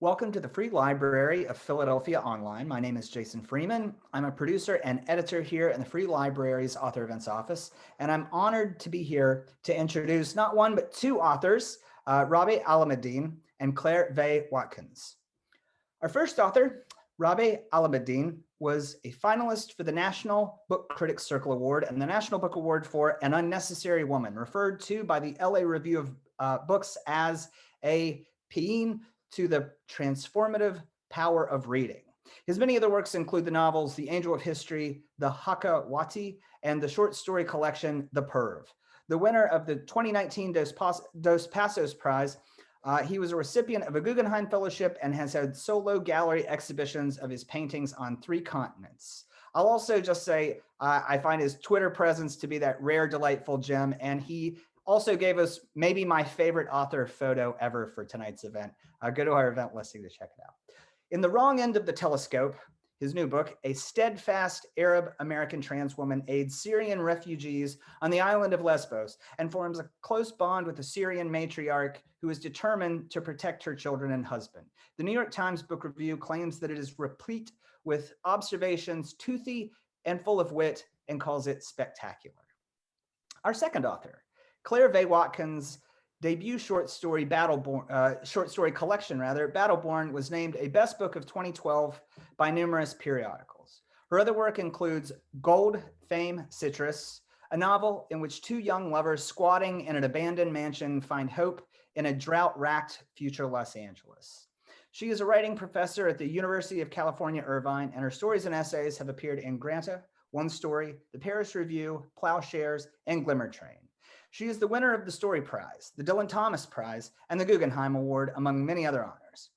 Welcome to the Free Library of Philadelphia Online. My name is Jason Freeman. I'm a producer and editor here in the Free Library's Author Events Office, and I'm honored to be here to introduce not one, but two authors, Rabih Alameddine and Vaye Watkins. Our first author, Rabih Alameddine, was a finalist for the National Book Critics Circle Award and the National Book Award for An Unnecessary Woman, referred to by the LA Review of Books as a paean to the transformative power of reading. His many other works include the novels The Angel of History, The Hakawati, and the short story collection, The Perv. The winner of the 2019 Dos Passos Prize, he was a recipient of a Guggenheim Fellowship and has had solo gallery exhibitions of his paintings on 3 continents. I'll also just say, I find his Twitter presence to be that rare, delightful gem, and he also gave us maybe my favorite author photo ever for tonight's event. Go to our event listing to check it out. In The Wrong End of the Telescope, his new book, a steadfast Arab-American trans woman aids Syrian refugees on the island of Lesbos and forms a close bond with the Syrian matriarch who is determined to protect her children and husband. The New York Times Book Review claims that it is replete with observations, toothy and full of wit, and calls it spectacular. Our second author, Vaye Watkins' debut short story collection, Battleborn, was named a best book of 2012 by numerous periodicals. Her other work includes Gold, Fame, Citrus, a novel in which 2 young lovers squatting in an abandoned mansion find hope in a drought-wracked future Los Angeles. She is a writing professor at the University of California, Irvine, and her stories and essays have appeared in Granta, One Story, the Paris Review, Ploughshares, and Glimmer Train. She is the winner of the Story Prize, the Dylan Thomas Prize, and the Guggenheim Award, among many other honors.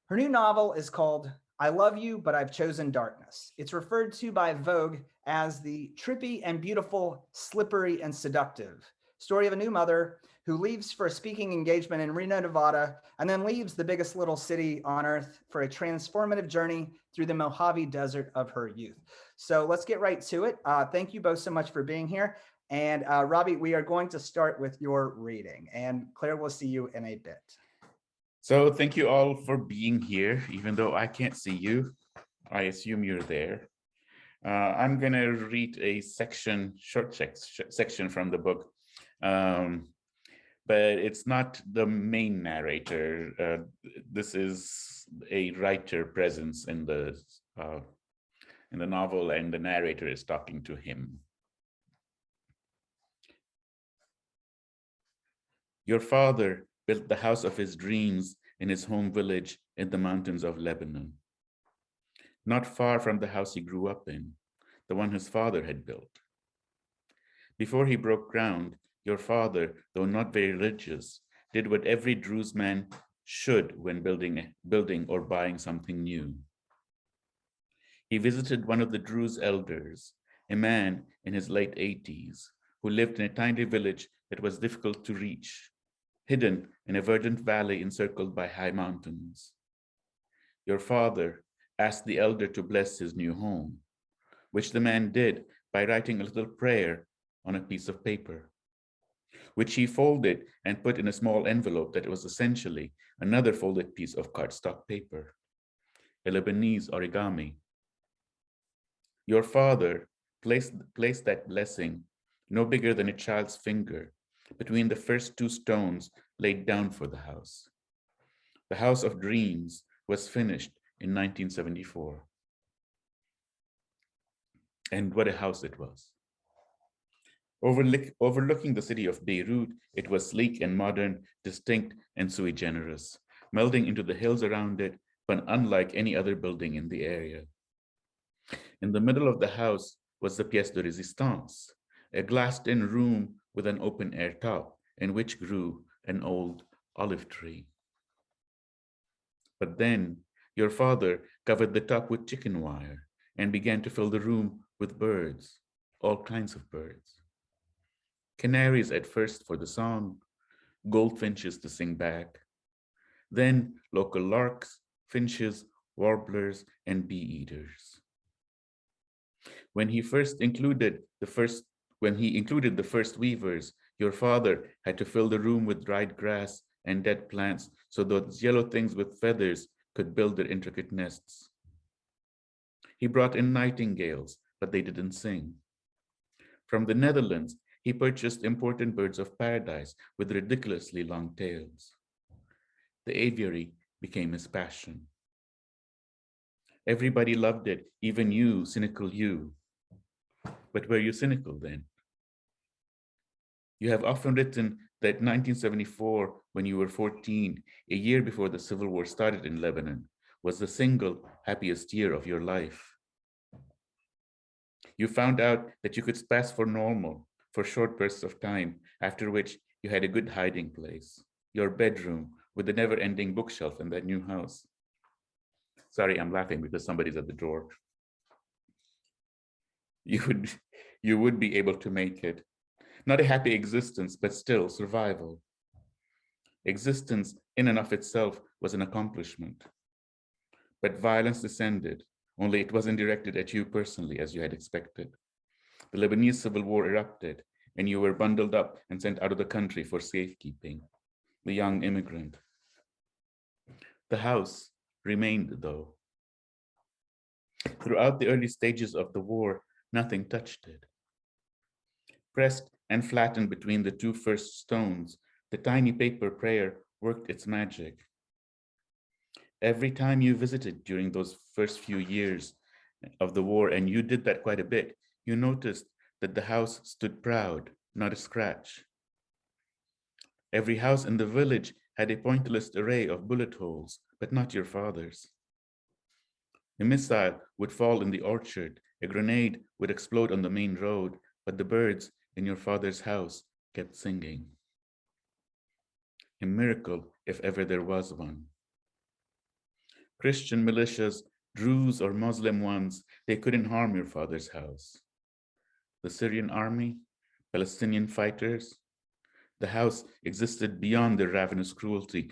Her new novel is called I Love You, But I've Chosen Darkness. It's referred to by Vogue as the trippy and beautiful, slippery and seductive story of a new mother who leaves for a speaking engagement in Reno, Nevada, and then leaves the biggest little city on earth for a transformative journey through the Mojave Desert of her youth. So let's get right to it. Thank you both so much for being here. And Rabih, we are going to start with your reading, and Claire will see you in a bit. So thank you all for being here, even though I can't see you. I assume you're there. I'm going to read a short section from the book, but it's not the main narrator. This is a writer presence in the novel, and the narrator is talking to him. Your father built the house of his dreams in his home village in the mountains of Lebanon, not far from the house he grew up in, the one his father had built. Before he broke ground, your father, though not very religious, did what every Druze man should when building or buying something new. He visited one of the Druze elders, a man in his late 80s, who lived in a tiny village that was difficult to reach, hidden in a verdant valley encircled by high mountains. Your father asked the elder to bless his new home, which the man did by writing a little prayer on a piece of paper, which he folded and put in a small envelope that was essentially another folded piece of cardstock paper, a Lebanese origami. Your father placed that blessing, no bigger than a child's finger, between the first 2 stones laid down for the house. The house of dreams was finished in 1974. And what a house it was. Overlooking the city of Beirut, it was sleek and modern, distinct and sui generis, melding into the hills around it, but unlike any other building in the area. In the middle of the house was the pièce de résistance, a glassed-in room with an open-air top in which grew an old olive tree. But then your father covered the top with chicken wire and began to fill the room with birds, all kinds of birds. Canaries at first for the song, goldfinches to sing back, then local larks, finches, warblers, and bee-eaters. When he included the first weavers, your father had to fill the room with dried grass and dead plants so those yellow things with feathers could build their intricate nests. He brought in nightingales, but they didn't sing. From the Netherlands, he purchased important birds of paradise with ridiculously long tails. The aviary became his passion. Everybody loved it, even you, cynical you. But were you cynical then? You have often written that 1974, when you were 14, a year before the civil war started in Lebanon, was the single happiest year of your life. You found out that you could pass for normal for short bursts of time, after which you had a good hiding place, your bedroom with the never-ending bookshelf in that new house. Sorry, I'm laughing because somebody's at the door. You would be able to make it. Not a happy existence, but still survival. Existence in and of itself was an accomplishment. But violence descended, only it wasn't directed at you personally as you had expected. The Lebanese civil war erupted, and you were bundled up and sent out of the country for safekeeping, the young immigrant. The house remained, though. Throughout the early stages of the war, nothing touched it. Pressed and flattened between the two first stones, the tiny paper prayer worked its magic. Every time you visited during those first few years of the war, and you did that quite a bit, you noticed that the house stood proud, not a scratch. Every house in the village had a pointless array of bullet holes, but not your father's. A missile would fall in the orchard, a grenade would explode on the main road, but the birds in your father's house kept singing. A miracle, if ever there was one. Christian militias, Druze or Muslim ones, they couldn't harm your father's house. The Syrian army, Palestinian fighters, the house existed beyond the ravenous cruelty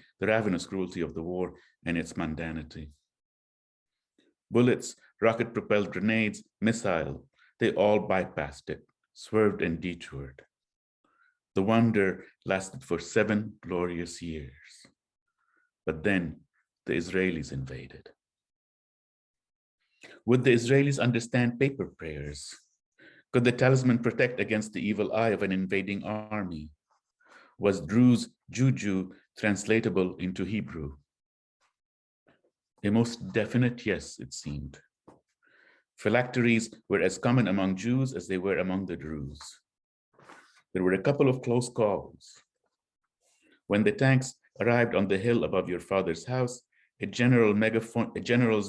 of the war and its mundanity. Bullets, rocket-propelled grenades, missile, they all bypassed it, swerved and detoured. The wonder lasted for 7 glorious years. But then the Israelis invaded. Would the Israelis understand paper prayers? Could the talisman protect against the evil eye of an invading army? Was Druze juju translatable into Hebrew? A most definite yes, it seemed. Phylacteries were as common among Jews as they were among the Druze. There were a couple of close calls. When the tanks arrived on the hill above your father's house, a general's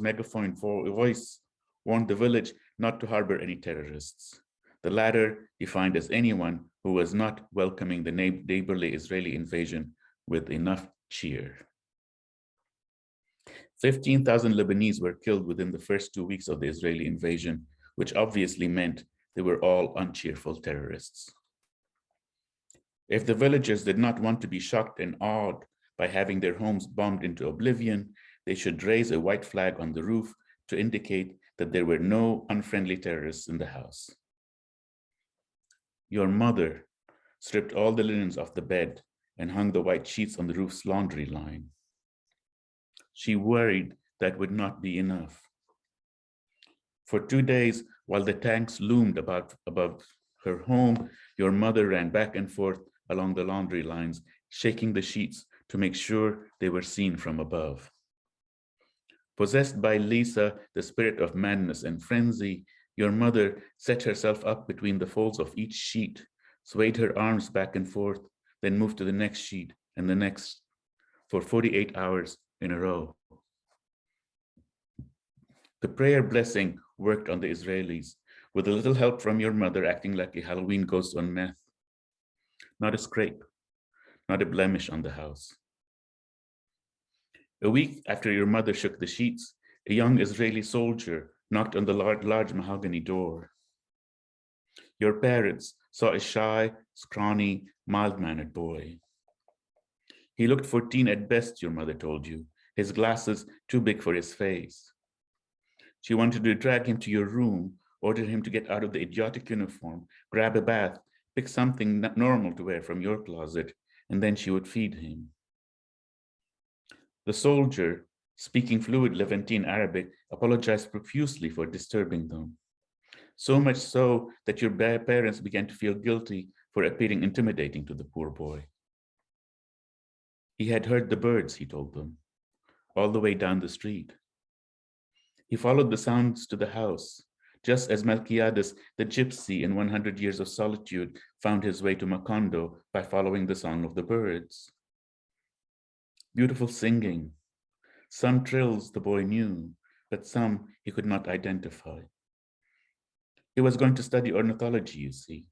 megaphone voice warned the village not to harbor any terrorists. The latter defined as anyone who was not welcoming the neighborly Israeli invasion with enough cheer. 15,000 Lebanese were killed within the first 2 weeks of the Israeli invasion, which obviously meant they were all uncheerful terrorists. If the villagers did not want to be shocked and awed by having their homes bombed into oblivion, they should raise a white flag on the roof to indicate that there were no unfriendly terrorists in the house. Your mother stripped all the linens off the bed and hung the white sheets on the roof's laundry line. She worried that would not be enough. For 2 days, while the tanks loomed above her home, your mother ran back and forth along the laundry lines, shaking the sheets to make sure they were seen from above. Possessed by Lisa, the spirit of madness and frenzy, your mother set herself up between the folds of each sheet, swayed her arms back and forth, then moved to the next sheet and the next for 48 hours in a row. The prayer blessing worked on the Israelis, with a little help from your mother acting like a Halloween ghost on meth. Not a scrape, not a blemish on the house. A week after your mother shook the sheets, a young Israeli soldier knocked on the large mahogany door. Your parents saw a shy, scrawny, mild-mannered boy. He looked 14 at best, your mother told you, his glasses too big for his face. She wanted to drag him to your room, order him to get out of the idiotic uniform, grab a bath, pick something normal to wear from your closet, and then she would feed him. The soldier, speaking fluid Levantine Arabic, apologized profusely for disturbing them. So much so that your parents began to feel guilty for appearing intimidating to the poor boy. He had heard the birds, he told them, all the way down the street. He followed the sounds to the house, just as Melquiades, the gypsy in 100 Years of Solitude, found his way to Macondo by following the song of the birds. Beautiful singing. Some trills the boy knew, but some he could not identify. He was going to study ornithology, you see.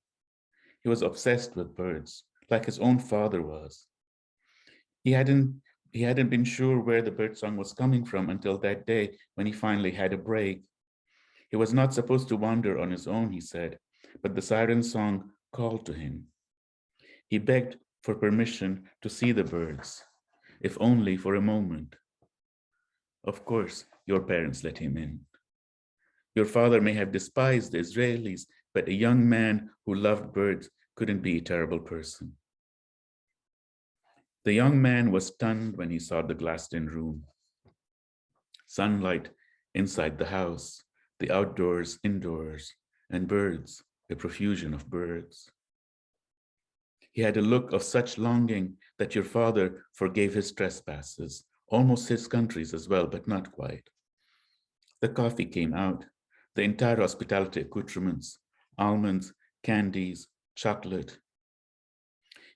He was obsessed with birds, like his own father was. He hadn't been sure where the birdsong was coming from until that day when he finally had a break. He was not supposed to wander on his own, he said, but the Siren Song called to him. He begged for permission to see the birds, if only for a moment. Of course, your parents let him in. Your father may have despised the Israelis, but a young man who loved birds couldn't be a terrible person. The young man was stunned when he saw the glassed-in room. Sunlight inside the house, the outdoors indoors, and birds, a profusion of birds. He had a look of such longing that your father forgave his trespasses, almost his country's as well, but not quite. The coffee came out, the entire hospitality accoutrements, almonds, candies, chocolate.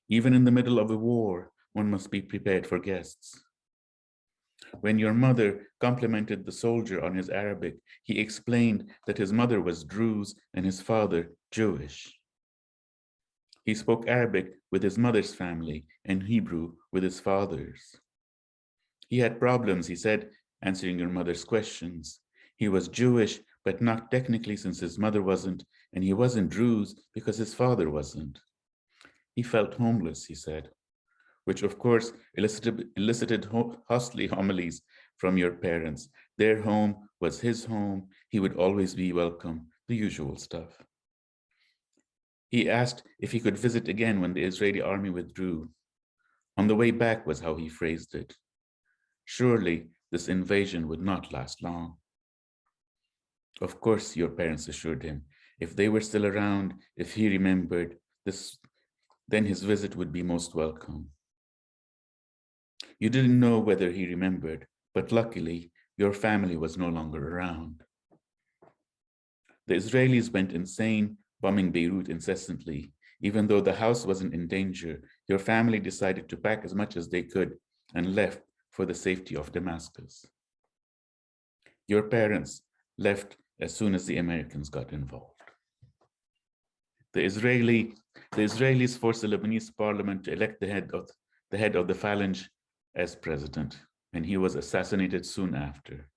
Even in the middle of a war, one must be prepared for guests. When your mother complimented the soldier on his Arabic, he explained that his mother was Druze and his father Jewish. He spoke Arabic with his mother's family and Hebrew with his father's. He had problems, he said, answering your mother's questions. He was Jewish, but not technically since his mother wasn't, and he wasn't Druze because his father wasn't. He felt homeless, he said, which of course elicited hostile homilies from your parents. Their home was his home. He would always be welcome, the usual stuff. He asked if he could visit again when the Israeli army withdrew. On the way back was how he phrased it. Surely this invasion would not last long. Of course, your parents assured him, if they were still around, if he remembered this, then his visit would be most welcome. You didn't know whether he remembered, but luckily, your family was no longer around. The Israelis went insane, bombing Beirut incessantly. Even though the house wasn't in danger, your family decided to pack as much as they could and left for the safety of Damascus. Your parents left as soon as the Americans got involved. The Israelis forced the Lebanese parliament to elect the head of the phalange as president, and he was assassinated soon after.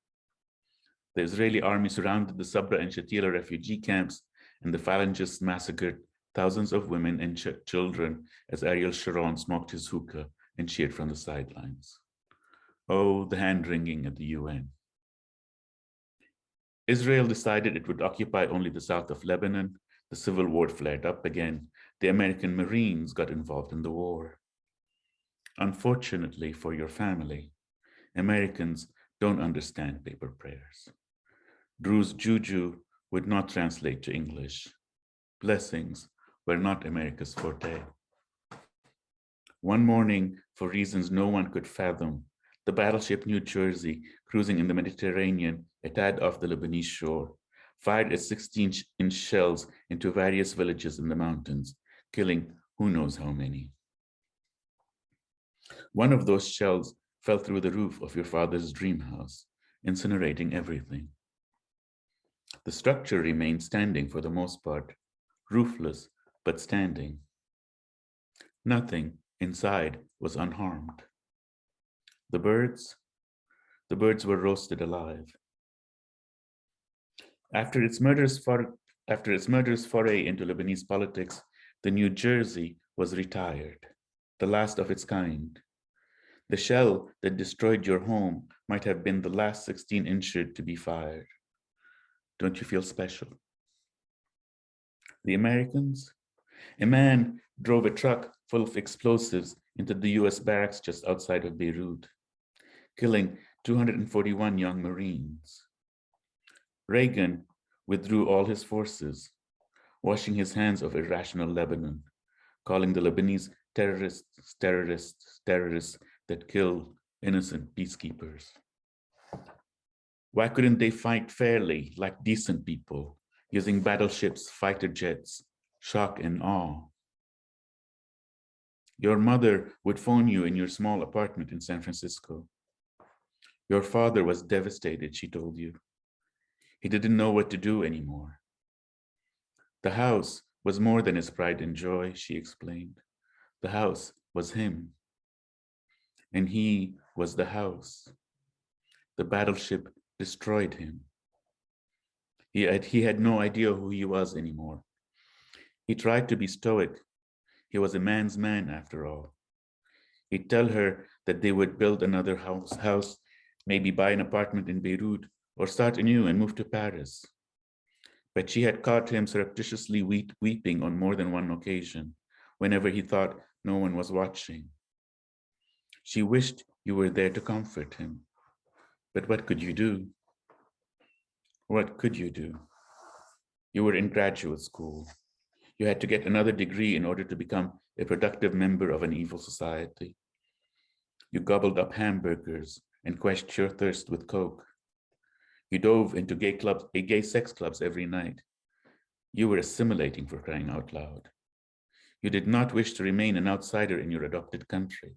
The Israeli army surrounded the Sabra and Shatila refugee camps, and the phalangists massacred thousands of women and children as Ariel Sharon smoked his hookah and cheered from the sidelines. Oh, the hand-wringing at the UN. Israel decided it would occupy only the south of Lebanon. The civil war flared up again. The American Marines got involved in the war. Unfortunately for your family, Americans don't understand paper prayers. Druze juju would not translate to English. Blessings were not America's forte. One morning, for reasons no one could fathom, the Battleship New Jersey, cruising in the Mediterranean a tad off the Lebanese shore, fired its 16-inch shells into various villages in the mountains, killing who knows how many. One of those shells fell through the roof of your father's dream house, incinerating everything. The structure remained standing for the most part, roofless but standing. Nothing inside was unharmed. The birds were roasted alive. After its murderous foray into Lebanese politics, the New Jersey was retired, the last of its kind. The shell that destroyed your home might have been the last 16-incher to be fired. Don't you feel special? The Americans? A man drove a truck full of explosives into the US barracks just outside of Beirut, killing 241 young Marines. Reagan withdrew all his forces, washing his hands of irrational Lebanon, calling the Lebanese terrorists that kill innocent peacekeepers. Why couldn't they fight fairly, like decent people, using battleships, fighter jets, shock and awe? Your mother would phone you in your small apartment in San Francisco. Your father was devastated, she told you. He didn't know what to do anymore. The house was more than his pride and joy, she explained. The house was him. And he was the house. The battleship destroyed him. He had no idea who he was anymore. He tried to be stoic. He was a man's man after all. He'd tell her that they would build another house, maybe buy an apartment in Beirut or start anew and move to Paris. But she had caught him surreptitiously weeping on more than one occasion, whenever he thought no one was watching. She wished you were there to comfort him. But what could you do? What could you do? You were in graduate school. You had to get another degree in order to become a productive member of an evil society. You gobbled up hamburgers and quenched your thirst with Coke. You dove into gay sex clubs every night. You were assimilating, for crying out loud. You did not wish to remain an outsider in your adopted country.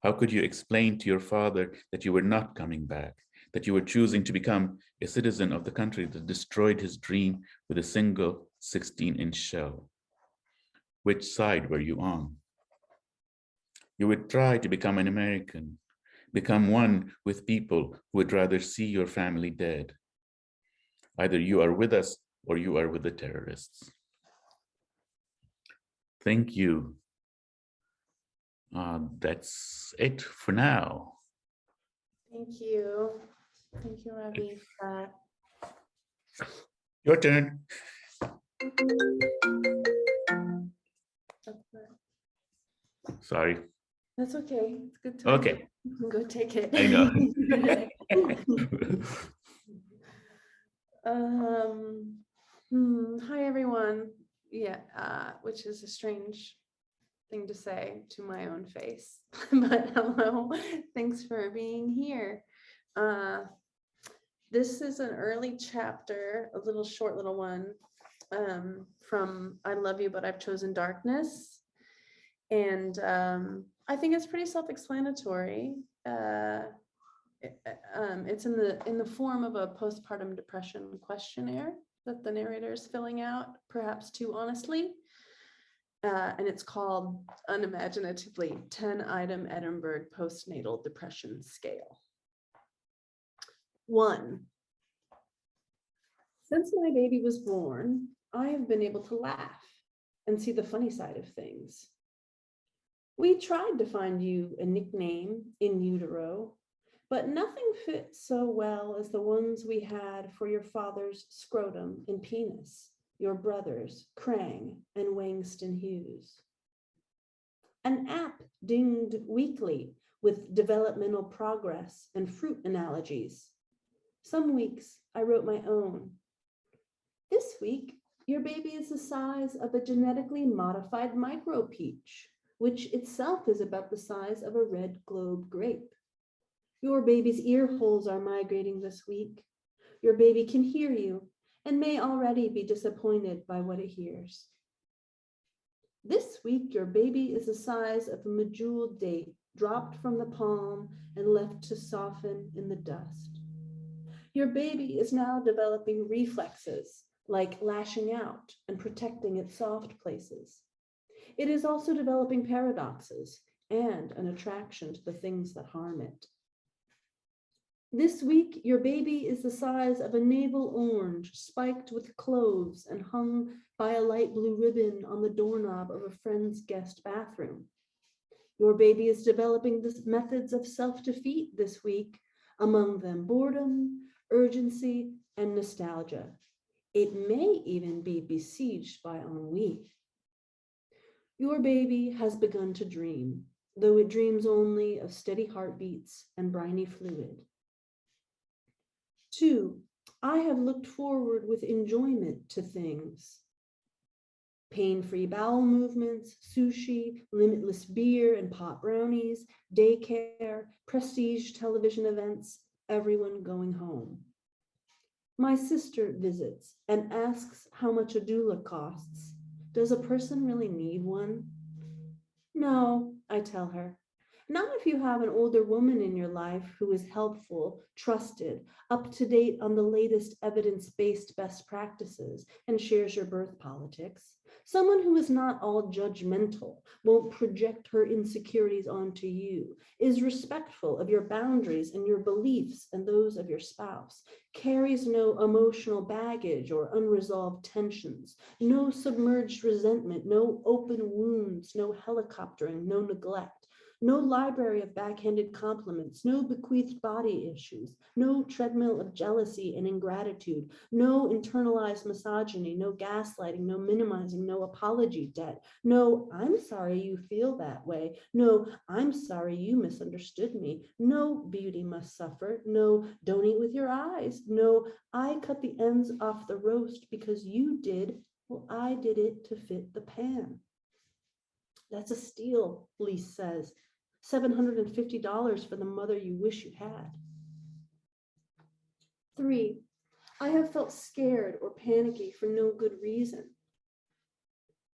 How could you explain to your father that you were not coming back, that you were choosing to become a citizen of the country that destroyed his dream with a single 16-inch shell? Which side were you on? You would try to become an American, become one with people who would rather see your family dead. Either you are with us or you are with the terrorists. Thank you. That's it for now. Thank you. Thank you, Rabih, for that. Your turn. Sorry. That's okay. It's good time. Okay. You can go take it. I know. Hi, everyone. Yeah, which is a strange thing to say to my own face, but hello. Thanks for being here. This is an early chapter, a little short little one from I Love You, But I've Chosen Darkness. And I think it's pretty self-explanatory. It's in the form of a postpartum depression questionnaire that the narrator is filling out, perhaps too honestly. And it's called, unimaginatively, 10-item Edinburgh postnatal depression scale. 1. Since my baby was born, I have been able to laugh and see the funny side of things. We tried to find you a nickname in utero, but nothing fits so well as the ones we had for your father's scrotum and penis, your brothers, Krang and Wangston Hughes. An app dinged weekly with developmental progress and fruit analogies. Some weeks I wrote my own. This week, your baby is the size of a genetically modified micro peach, which itself is about the size of a red globe grape. Your baby's ear holes are migrating this week. Your baby can hear you and may already be disappointed by what it hears. This week, your baby is the size of a medjool date dropped from the palm and left to soften in the dust. Your baby is now developing reflexes like lashing out and protecting its soft places. It is also developing paradoxes and an attraction to the things that harm it. This week, your baby is the size of a navel orange spiked with cloves and hung by a light blue ribbon on the doorknob of a friend's guest bathroom. Your baby is developing the methods of self-defeat this week, among them boredom, urgency, and nostalgia. It may even be besieged by ennui. Your baby has begun to dream, though it dreams only of steady heartbeats and briny fluid. 2, I have looked forward with enjoyment to things. Pain-free bowel movements, sushi, limitless beer and pot brownies, daycare, prestige television events, everyone going home. My sister visits and asks how much a doula costs. Does a person really need one? No, I tell her. Not if you have an older woman in your life who is helpful, trusted, up to date on the latest evidence-based best practices, and shares your birth politics. Someone who is not all judgmental, won't project her insecurities onto you, is respectful of your boundaries and your beliefs and those of your spouse, carries no emotional baggage or unresolved tensions, no submerged resentment, no open wounds, no helicoptering, no neglect. No library of backhanded compliments, no bequeathed body issues, no treadmill of jealousy and ingratitude, no internalized misogyny, no gaslighting, no minimizing, no apology debt, no, I'm sorry you feel that way, no, I'm sorry you misunderstood me, no, beauty must suffer, no, don't eat with your eyes, no, I cut the ends off the roast because you did, well, I did it to fit the pan. That's a steal, Lise says. $750 for the mother you wish you had. 3, I have felt scared or panicky for no good reason.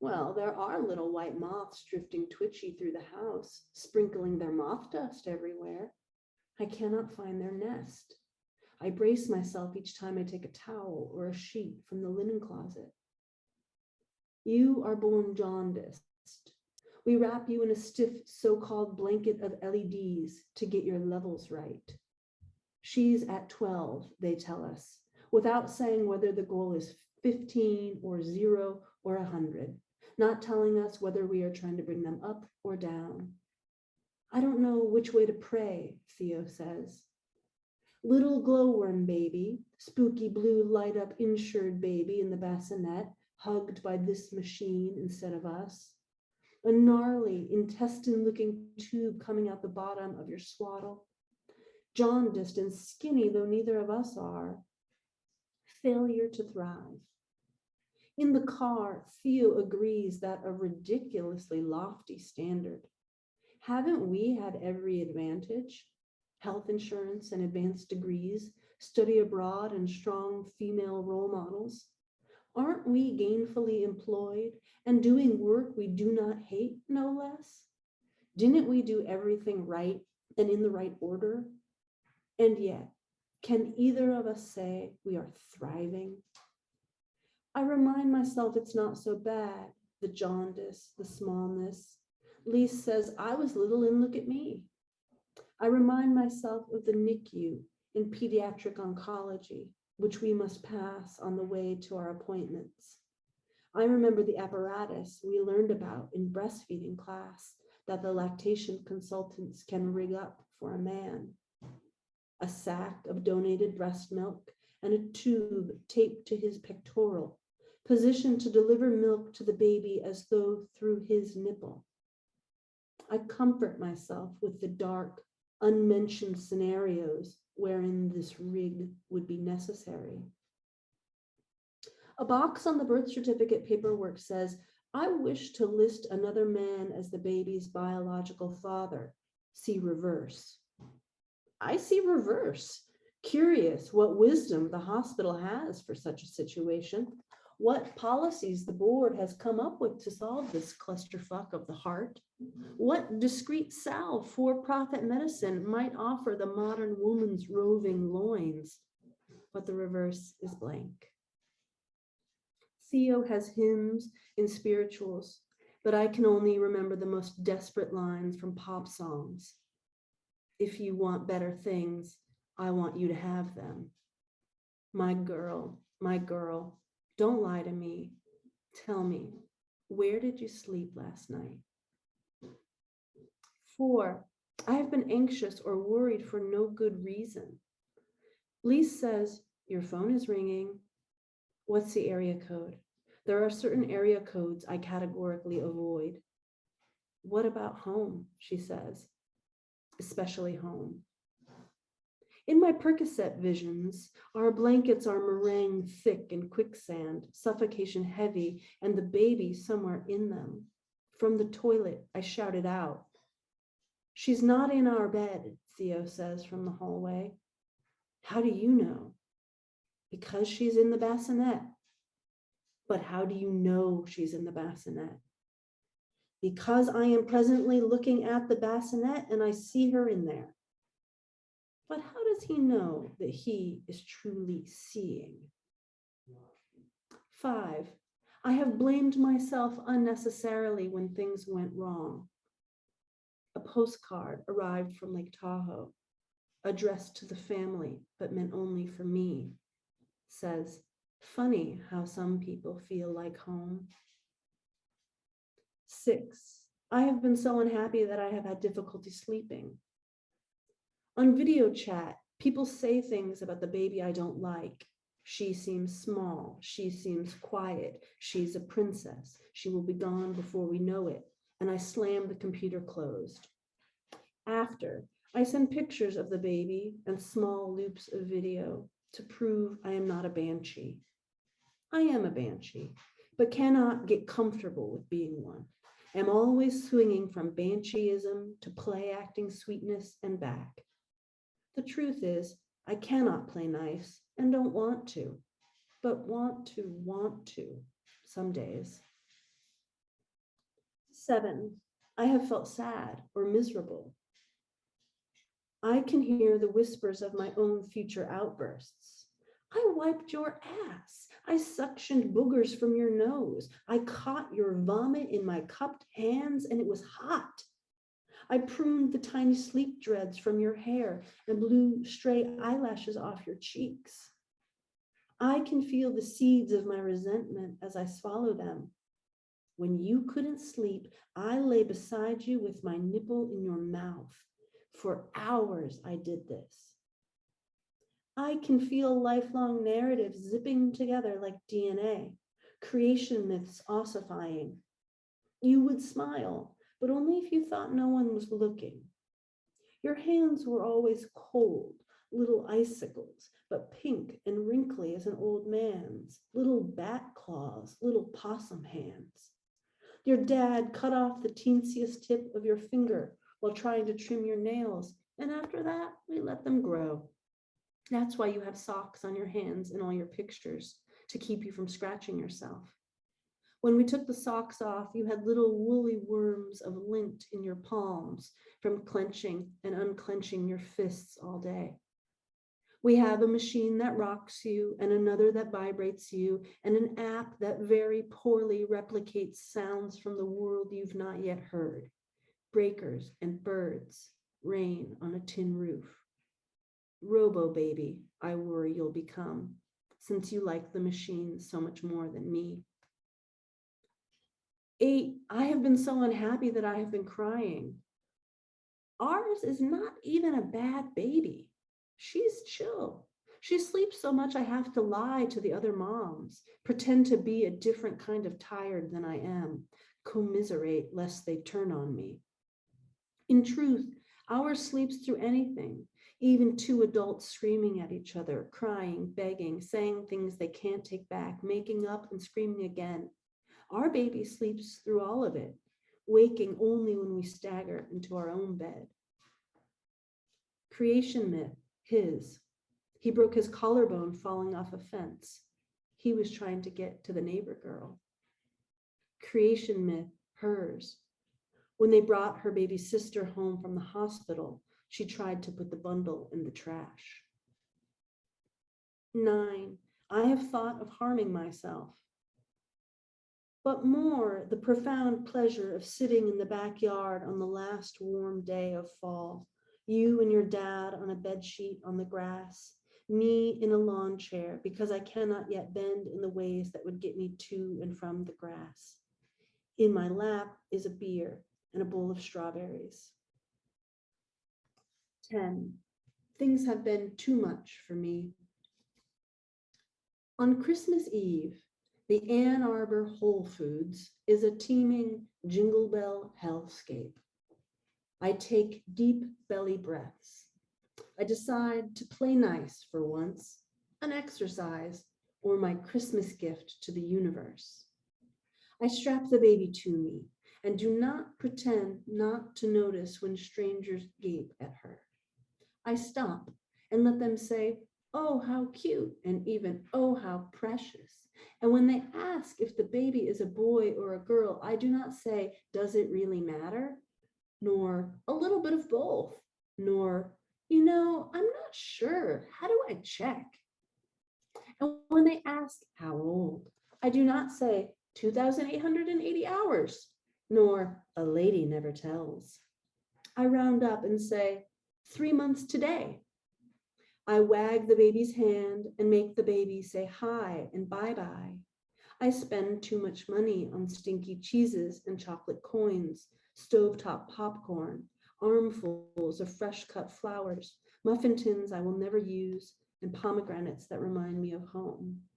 Well, there are little white moths drifting twitchy through the house, sprinkling their moth dust everywhere. I cannot find their nest. I brace myself each time I take a towel or a sheet from the linen closet. You are born jaundiced. We wrap you in a stiff so-called blanket of LEDs to get your levels right. She's at 12, they tell us, without saying whether the goal is 15 or 0 or 100, not telling us whether we are trying to bring them up or down. I don't know which way to pray, Theo says. Little glowworm baby, spooky blue light up insured baby in the bassinet, hugged by this machine instead of us. A gnarly, intestine-looking tube coming out the bottom of your swaddle. Jaundiced and skinny, though neither of us are. Failure to thrive. In the car, Theo agrees that a ridiculously lofty standard. Haven't we had every advantage? Health insurance and advanced degrees, study abroad and strong female role models. Aren't we gainfully employed and doing work we do not hate, no less? Didn't we do everything right and in the right order? And yet, can either of us say we are thriving? I remind myself it's not so bad, the jaundice, the smallness. Lise says, I was little and look at me. I remind myself of the NICU in pediatric oncology, which we must pass on the way to our appointments. I remember the apparatus we learned about in breastfeeding class that the lactation consultants can rig up for a man. A sack of donated breast milk and a tube taped to his pectoral, positioned to deliver milk to the baby as though through his nipple. I comfort myself with the dark, unmentioned scenarios wherein this rig would be necessary. A box on the birth certificate paperwork says, I wish to list another man as the baby's biological father. See reverse. I see reverse. Curious what wisdom the hospital has for such a situation. What policies the board has come up with to solve this clusterfuck of the heart. What discreet salve for-profit medicine might offer the modern woman's roving loins. But the reverse is blank. Theo has hymns and spirituals, but I can only remember the most desperate lines from pop songs. If you want better things, I want you to have them. My girl, don't lie to me. Tell me, where did you sleep last night? 4, I have been anxious or worried for no good reason. Lise says, your phone is ringing. What's the area code? There are certain area codes I categorically avoid. What about home, she says, especially home. In my Percocet visions, our blankets are meringue thick and quicksand, suffocation heavy, and the baby somewhere in them. From the toilet, I shouted out. She's not in our bed, Theo says from the hallway. How do you know? Because she's in the bassinet. But how do you know she's in the bassinet? Because I am presently looking at the bassinet and I see her in there. But how does he know that he is truly seeing? 5, I have blamed myself unnecessarily when things went wrong. A postcard arrived from Lake Tahoe, addressed to the family, but meant only for me. Says, funny how some people feel like home. 6, I have been so unhappy that I have had difficulty sleeping. On video chat, people say things about the baby I don't like. She seems small. She seems quiet. She's a princess. She will be gone before we know it. And I slam the computer closed. After, I send pictures of the baby and small loops of video to prove I am not a banshee. I am a banshee, but cannot get comfortable with being one. I'm always swinging from bansheeism to play acting sweetness and back. The truth is, I cannot play nice and don't want to, but want to some days. 7, I have felt sad or miserable. I can hear the whispers of my own future outbursts. I wiped your ass. I suctioned boogers from your nose. I caught your vomit in my cupped hands and it was hot. I pruned the tiny sleep dreads from your hair and blew stray eyelashes off your cheeks. I can feel the seeds of my resentment as I swallow them. When you couldn't sleep, I lay beside you with my nipple in your mouth. For hours I did this. I can feel lifelong narratives zipping together like DNA, creation myths ossifying. You would smile, but only if you thought no one was looking. Your hands were always cold, little icicles, but pink and wrinkly as an old man's, little bat claws, little possum hands. Your dad cut off the teensiest tip of your finger while trying to trim your nails, and after that, we let them grow. That's why you have socks on your hands in all your pictures, to keep you from scratching yourself. When we took the socks off, you had little woolly worms of lint in your palms from clenching and unclenching your fists all day. We have a machine that rocks you and another that vibrates you and an app that very poorly replicates sounds from the world you've not yet heard. Breakers and birds, rain on a tin roof. Robo baby, I worry you'll become, since you like the machine so much more than me. 8, I have been so unhappy that I have been crying. Ours is not even a bad baby. She's chill. She sleeps so much I have to lie to the other moms, pretend to be a different kind of tired than I am, commiserate lest they turn on me. In truth, ours sleeps through anything, even 2 adults screaming at each other, crying, begging, saying things they can't take back, making up and screaming again. Our baby sleeps through all of it, waking only when we stagger into our own bed. Creation myth, his. He broke his collarbone falling off a fence. He was trying to get to the neighbor girl. Creation myth, hers. When they brought her baby sister home from the hospital, she tried to put the bundle in the trash. 9, I have thought of harming myself. But more, the profound pleasure of sitting in the backyard on the last warm day of fall, you and your dad on a bedsheet on the grass, me in a lawn chair because I cannot yet bend in the ways that would get me to and from the grass. In my lap is a beer and a bowl of strawberries. 10, things have been too much for me. On Christmas Eve, The Ann Arbor Whole Foods is a teeming jingle bell hellscape. I take deep belly breaths. I decide to play nice for once, an exercise or my Christmas gift to the universe. I strap the baby to me and do not pretend not to notice when strangers gape at her. I stop and let them say, "Oh, how cute," and even, "Oh, how precious." And when they ask if the baby is a boy or a girl, I do not say, "Does it really matter?" Nor, "A little bit of both," nor, "I'm not sure. How do I check?" And when they ask how old, I do not say 2,880 hours, nor "a lady never tells." I round up and say 3 months today. I wag the baby's hand and make the baby say hi and bye-bye. I spend too much money on stinky cheeses and chocolate coins, stovetop popcorn, armfuls of fresh cut flowers, muffin tins I will never use, and pomegranates that remind me of home.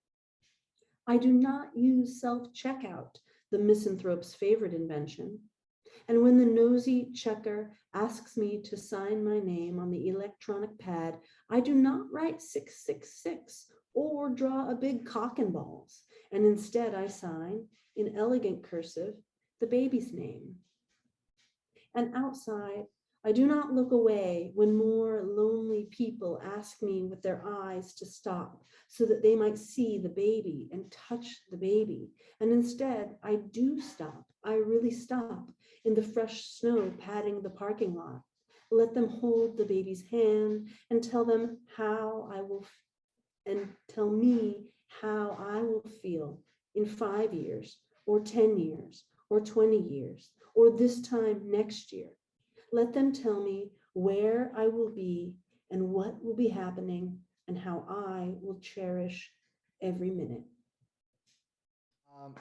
I do not use self-checkout, the misanthrope's favorite invention. And when the nosy checker asks me to sign my name on the electronic pad, I do not write 666 or draw a big cock and balls. And instead I sign, in elegant cursive, the baby's name. And outside, I do not look away when more lonely people ask me with their eyes to stop so that they might see the baby and touch the baby. And instead, I do stop. I really stop in the fresh snow padding the parking lot. Let them hold the baby's hand and tell them how I will, and tell me how I will feel in 5 years or 10 years or 20 years or this time next year. Let them tell me where I will be and what will be happening and how I will cherish every minute.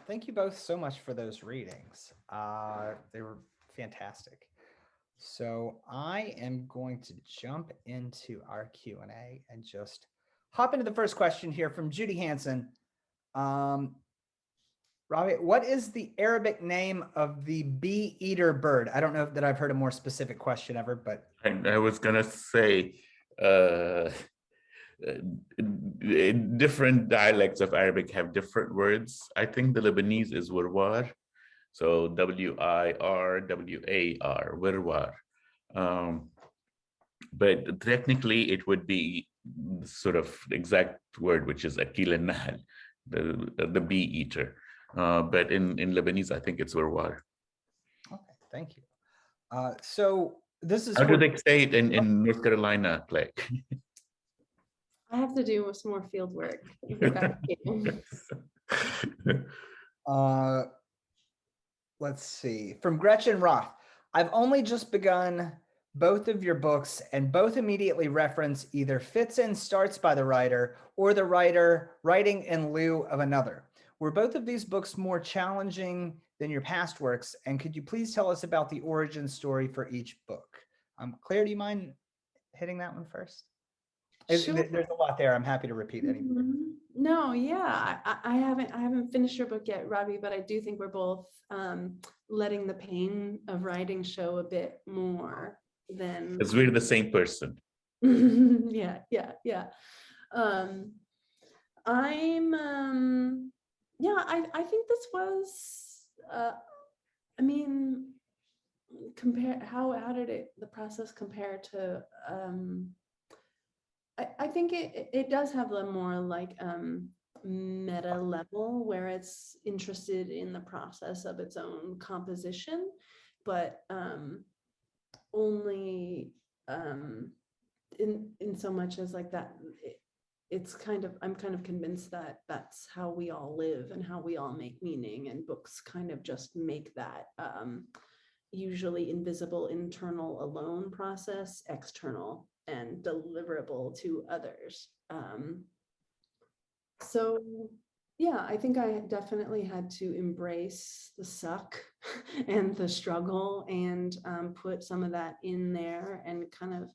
Thank you both so much for those readings. They were fantastic. So I am going to jump into our Q&A and just hop into the first question here from Judy Hansen. Rabih, what is the Arabic name of the bee-eater bird? I don't know that I've heard a more specific question ever, but I was gonna say different dialects of Arabic have different words. I think the Lebanese is wirwar, so W-I-R-W-A-R, wirwar. But technically it would be sort of the exact word, which is akil al-nahl, the bee eater. But in Lebanese, I think it's wirwar. okay, thank you. So this is How do they say it in North Carolina, Clay? I have to do some more field work. Let's see. From Gretchen Roth, I've only just begun both of your books and both immediately reference either fits and starts by the writer or the writer writing in lieu of another. Were both of these books more challenging than your past works? And could you please tell us about the origin story for each book? Claire, do you mind hitting that one first? Sure. There's a lot there. I'm happy to repeat any. No, yeah, I haven't finished your book yet, Rabih, but I do think we're both letting the pain of writing show a bit more than. Because we're the same person. Yeah. I think this was, how did the process compare to, I think it does have a more like meta level where it's interested in the process of its own composition, but only in so much as like that I'm kind of convinced that that's how we all live and how we all make meaning, and books kind of just make that usually invisible internal alone process external and deliverable to others. So yeah, I think I definitely had to embrace the suck and the struggle and put some of that in there and kind of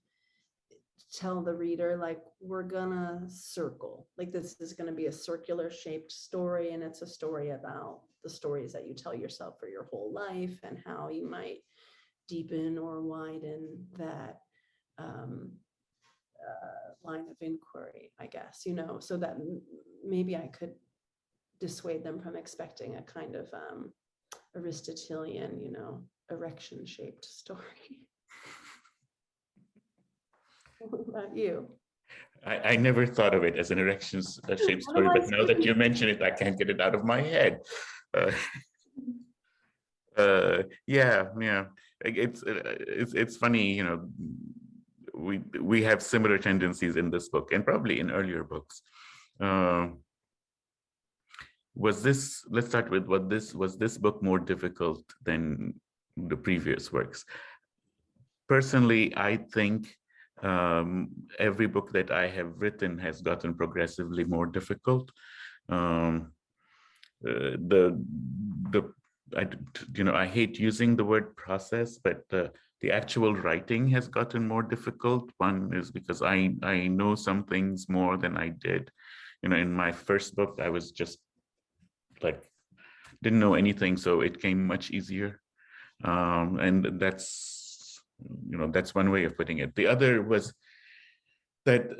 tell the reader, like, we're gonna circle, like this is gonna be a circular shaped story, and it's a story about the stories that you tell yourself for your whole life and how you might deepen or widen that line of inquiry, I guess, so that maybe I could dissuade them from expecting a kind of Aristotelian, erection shaped story. What about you? I never thought of it as an erection shaped story, but now that you mention it, I can't get it out of my head. Yeah. It's funny, we have similar tendencies in this book and probably in earlier books. Let's start with was this book more difficult than the previous works? Personally, I think every book that I have written has gotten progressively more difficult. I hate using the word process, but the actual writing has gotten more difficult. One is because I know some things more than I did. In my first book, I was just like, didn't know anything, so it came much easier. And that's one way of putting it. The other was that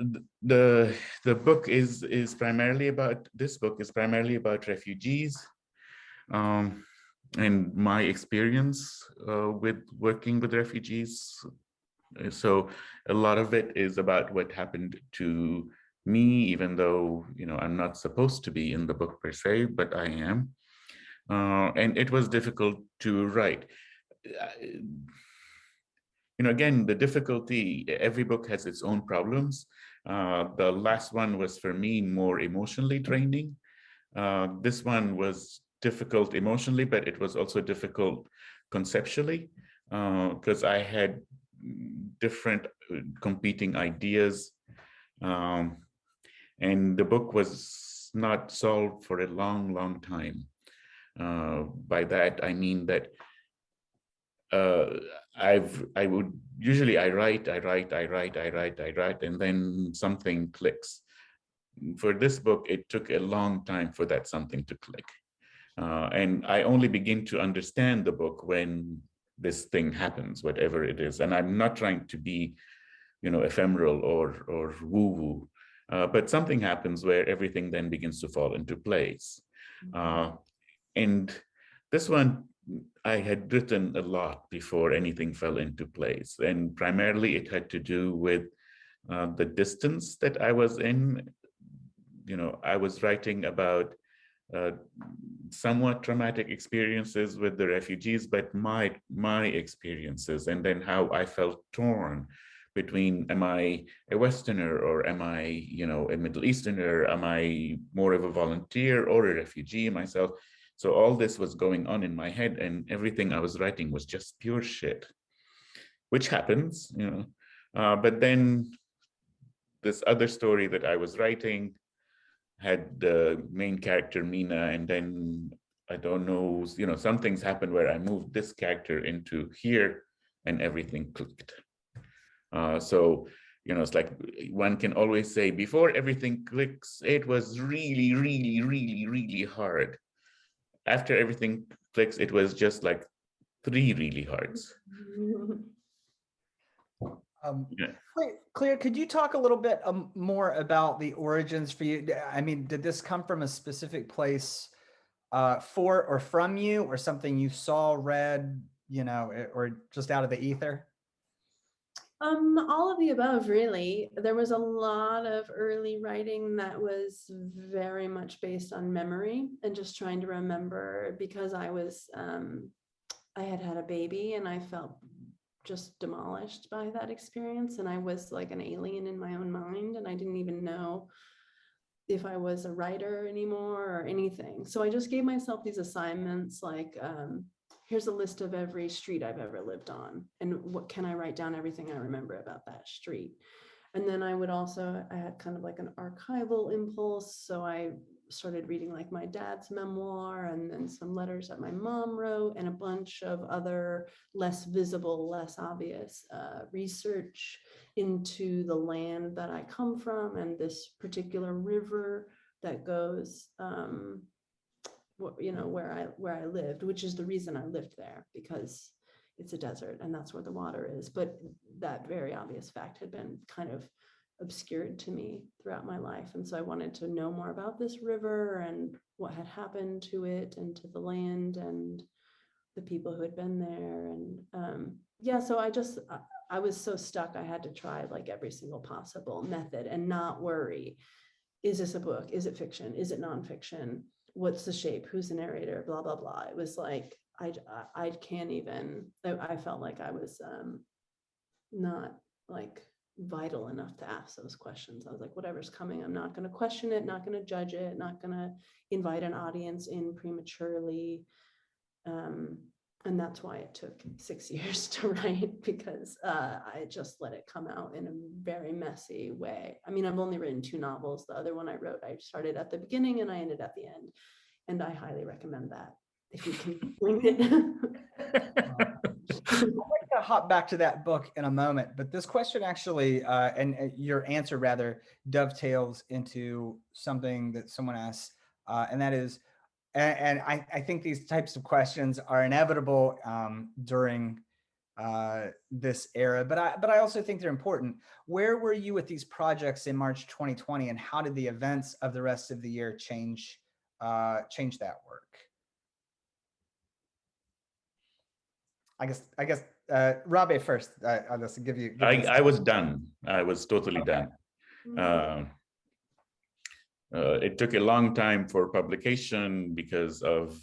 the book is primarily about, this book is primarily about refugees. And my experience with working with refugees. So a lot of it is about what happened to me, even though, I'm not supposed to be in the book per se, but I am. And it was difficult to write. Again, the difficulty, every book has its own problems. The last one was for me more emotionally draining. This one was difficult emotionally, but it was also difficult conceptually, because I had different competing ideas. And the book was not solved for a long, long time. By that, I mean that I write, and then something clicks. For this book, it took a long time for that something to click. And I only begin to understand the book when this thing happens, whatever it is. And I'm not trying to be, ephemeral or woo-woo, but something happens where everything then begins to fall into place. And this one, I had written a lot before anything fell into place. And primarily it had to do with the distance that I was in. I was writing about somewhat traumatic experiences with the refugees, but my experiences, and then how I felt torn between, am I a Westerner, or am I, a Middle Easterner? Am I more of a volunteer or a refugee myself? So all this was going on in my head, and everything I was writing was just pure shit, which happens, but then this other story that I was writing had the main character Mina, and then I don't know, some things happened where I moved this character into here and everything clicked. So, it's like one can always say, before everything clicks, it was really, really, really, really hard. After everything clicks, it was just like 3 really hards. Yeah. Claire, could you talk a little bit more about the origins for you? I mean, did this come from a specific place for or from you, or something you saw, read, or just out of the ether? All of the above, really. There was a lot of early writing that was very much based on memory and just trying to remember, because I had a baby and I felt just demolished by that experience, and I was like an alien in my own mind, and I didn't even know if I was a writer anymore or anything. So I just gave myself these assignments, like, here's a list of every street I've ever lived on, and what can I write down everything I remember about that street. And then I had kind of like an archival impulse, so I started reading like my dad's memoir and then some letters that my mom wrote and a bunch of other less visible, less obvious research into the land that I come from and this particular river that goes, where I lived, which is the reason I lived there, because it's a desert and that's where the water is. But that very obvious fact had been kind of obscured to me throughout my life. And so I wanted to know more about this river and what had happened to it and to the land and the people who had been there. And so I was so stuck. I had to try like every single possible method and not worry. Is this a book? Is it fiction? Is it nonfiction? What's the shape? Who's the narrator? Blah, blah, blah. It was like, I can't even, I felt like I was not like vital enough to ask those questions. I was like, whatever's coming, I'm not going to question it, not going to judge it, not going to invite an audience in prematurely. And that's why it took 6 years to write, because I just let it come out in a very messy way. I mean, I've only written 2 novels. The other one I wrote, I started at the beginning and I ended at the end. And I highly recommend that if you can bring it. I'd like to hop back to that book in a moment, but this question actually, and your answer rather, dovetails into something that someone asked, and that is, and I think these types of questions are inevitable during this era, but I also think they're important. Where were you with these projects in March 2020, and how did the events of the rest of the year change that work? I guess Rabih first. I'll just give you. I was done. I was totally done. It took a long time for publication because of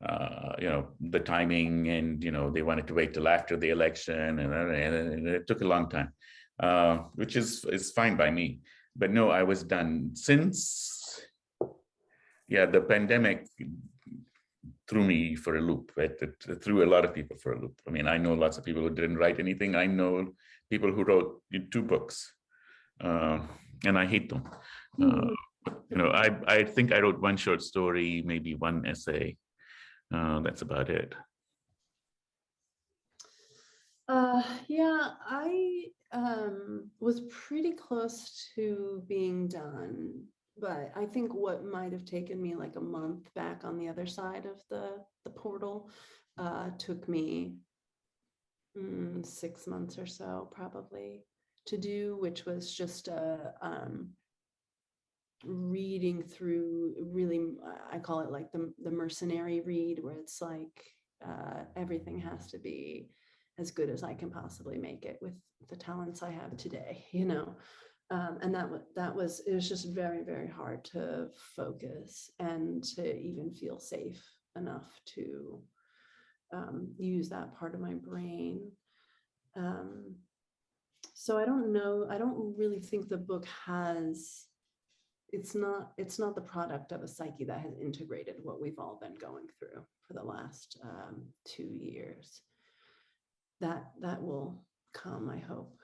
the timing, and they wanted to wait till after the election, and it took a long time, which is fine by me. But no, I was done since the pandemic threw me for a loop. It threw a lot of people for a loop. I mean, I know lots of people who didn't write anything. I know people who wrote 2 books, and I hate them. I think I wrote 1 short story, maybe 1 essay. That's about it. I was pretty close to being done, but I think what might have taken me like a month back on the other side of the portal took me 6 months or so probably to do, which was just reading through, really, I call it like the mercenary read, where it's like everything has to be as good as I can possibly make it with the talents I have today, and it was just very, very hard to focus and to even feel safe enough to use that part of my brain. So I don't know. I don't really think the book has, it's not the product of a psyche that has integrated what we've all been going through for the last 2 years. That will come, I hope,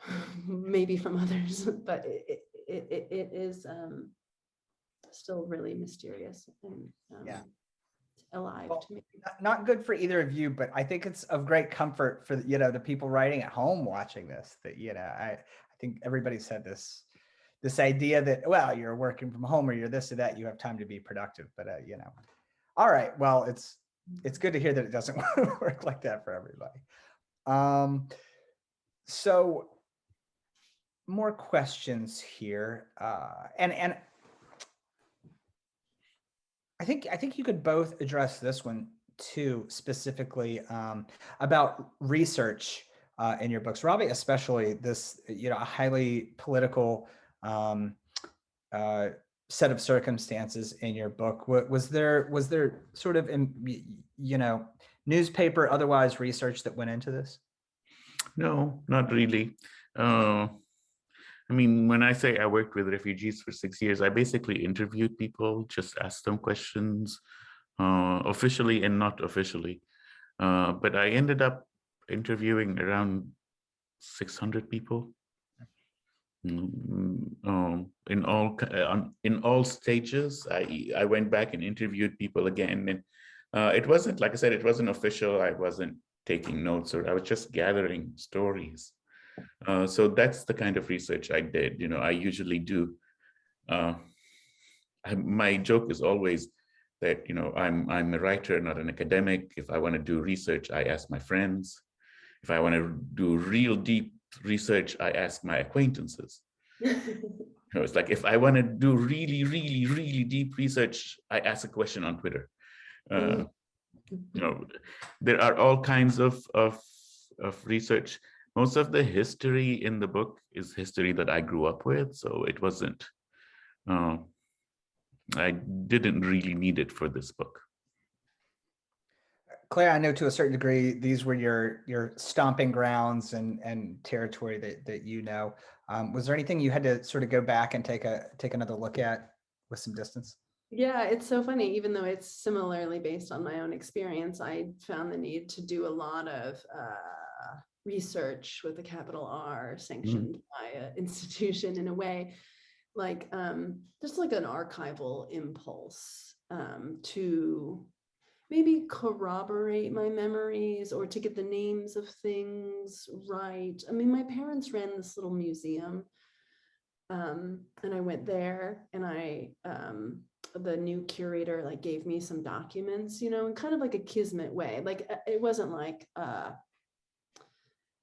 maybe from others, but it is still really mysterious and alive to me. Not good for either of you, but I think it's of great comfort for the people writing at home watching this, that I think everybody said this idea that, well, you're working from home or you're this or that, you have time to be productive, but all right, well, it's good to hear that it doesn't work like that for everybody. So more questions here, and I think you could both address this one too, specifically about research in your books, Rabih, especially this, a highly political set of circumstances in your book. Was there sort of newspaper, otherwise research that went into this? No, not really. I mean, when I say I worked with refugees for 6 years, I basically interviewed people, just asked them questions, officially and not officially. But I ended up interviewing around 600 people. in all stages. I went back and interviewed people again, and it wasn't, like I said, it wasn't official. I wasn't taking notes, or I was just gathering stories. So that's the kind of research I did. I usually do. My joke is always that I'm a writer, not an academic. If I want to do research, I ask my friends. If I want to do real deep research, I ask my acquaintances. It's like if I want to do really, really, really deep research, I ask a question on Twitter. There are all kinds of research. Most of the history in the book is history that I grew up with, so it wasn't. I didn't really need it for this book. Claire, I know to a certain degree, these were your stomping grounds and territory that. Was there anything you had to sort of go back and take another look at with some distance? Yeah, it's so funny. Even though it's similarly based on my own experience, I found the need to do a lot of research with a capital R, sanctioned by an institution in a way, like just like an archival impulse to maybe corroborate my memories or to get the names of things right. I mean, my parents ran this little museum, and I went there, and the new curator like gave me some documents, in kind of like a kismet way. Like it wasn't like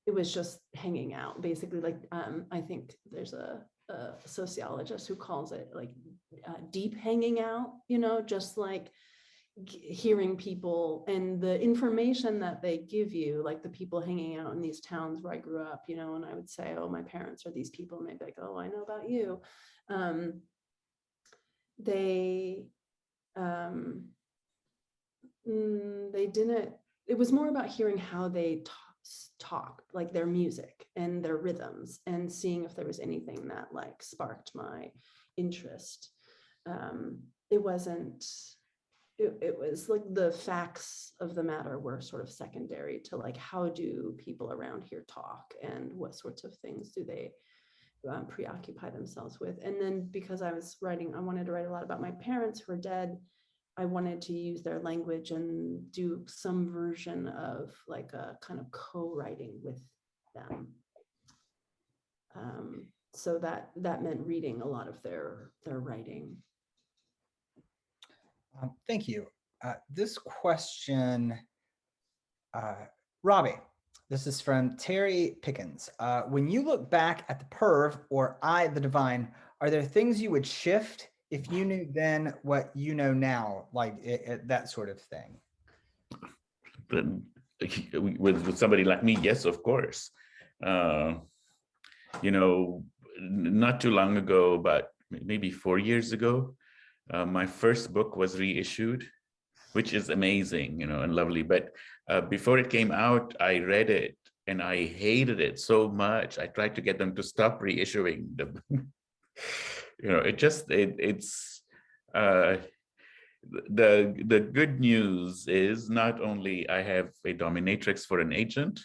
it was just hanging out, basically. Like I think there's a sociologist who calls it like deep hanging out, just like hearing people and the information that they give you, like the people hanging out in these towns where I grew up, and I would say, oh, my parents are these people, and they'd be like, oh, I know about you. They didn't, it was more about hearing how they talk, like their music and their rhythms, and seeing if there was anything that like sparked my interest. It wasn't, it was like the facts of the matter were sort of secondary to like, how do people around here talk, and what sorts of things do they preoccupy themselves with. And then because I wanted to write a lot about my parents who are dead, I wanted to use their language and do some version of like a kind of co-writing with them. So that meant reading a lot of their writing. Thank you. This question, Rabih, this is from Terry Pickens. When you look back at the Perv or I, the Divine, are there things you would shift if you knew then what you know now, like that sort of thing? But with somebody like me, yes, of course. Not too long ago, but maybe 4 years ago, my first book was reissued, which is amazing, and lovely. But before it came out, I read it and I hated it so much. I tried to get them to stop reissuing them. The good news is not only I have a dominatrix for an agent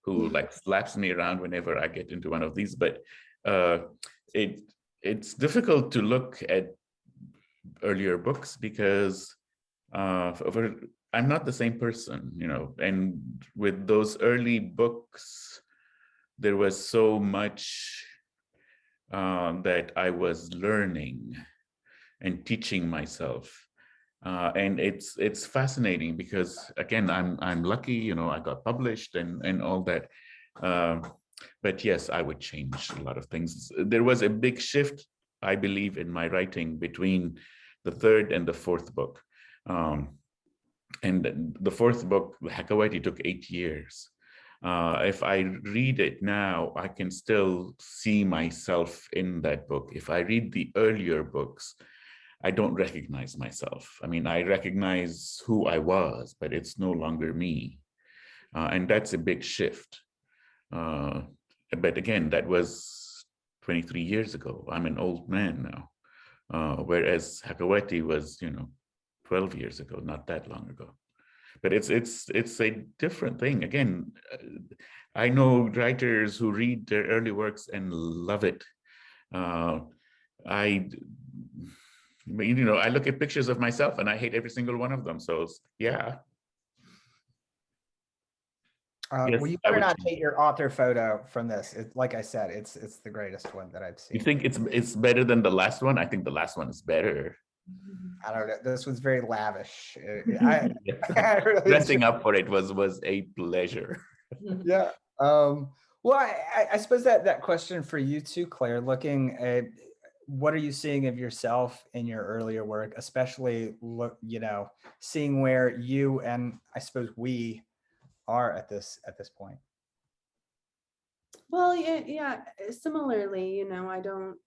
who like slaps me around whenever I get into one of these, but it's difficult to look at earlier books because I'm not the same person, and with those early books, there was so much that I was learning and teaching myself. And it's fascinating because, again, I'm lucky, I got published and all that. But yes, I would change a lot of things. There was a big shift, I believe, in my writing between the third and the fourth book. And the fourth book, Hakawati, took 8 years. If I read it now, I can still see myself in that book. If I read the earlier books, I don't recognize myself. I mean, I recognize who I was, but it's no longer me. And that's a big shift. But again, that was 23 years ago. I'm an old man now. Whereas Hakawati was, 12 years ago, not that long ago. But it's a different thing. Again, I know writers who read their early works and love it. I look at pictures of myself and I hate every single one of them. So yeah. Yes, well, you I better would not change take it. your author photo from this. Like I said, it's the greatest one that I've You seen. think it's better than the last one? I think the last one is better. I don't know. This was very lavish. I really Dressing up for it was a pleasure. yeah. Well, I suppose that question for you too, Claire, looking at what are you seeing of yourself in your earlier work, especially seeing where you and I suppose we are at this point. Well, yeah. Similarly, I don't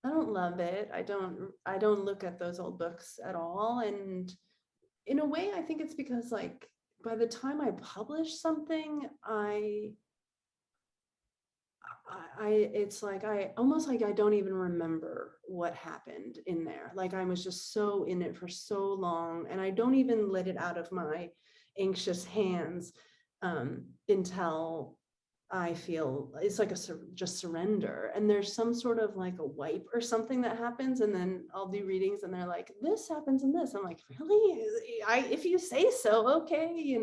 love it. I don't look at those old books at all. And in a way, I think it's because like by the time I publish something, it's like I almost like I don't even remember what happened in there. Like I was just so in it for so long, and I don't even let it out of my anxious hands until I feel it's like just surrender. And there's some sort of like a wipe or something that happens, and then I'll do readings and they're like, this happens in this. I'm like, really? If you say so, okay,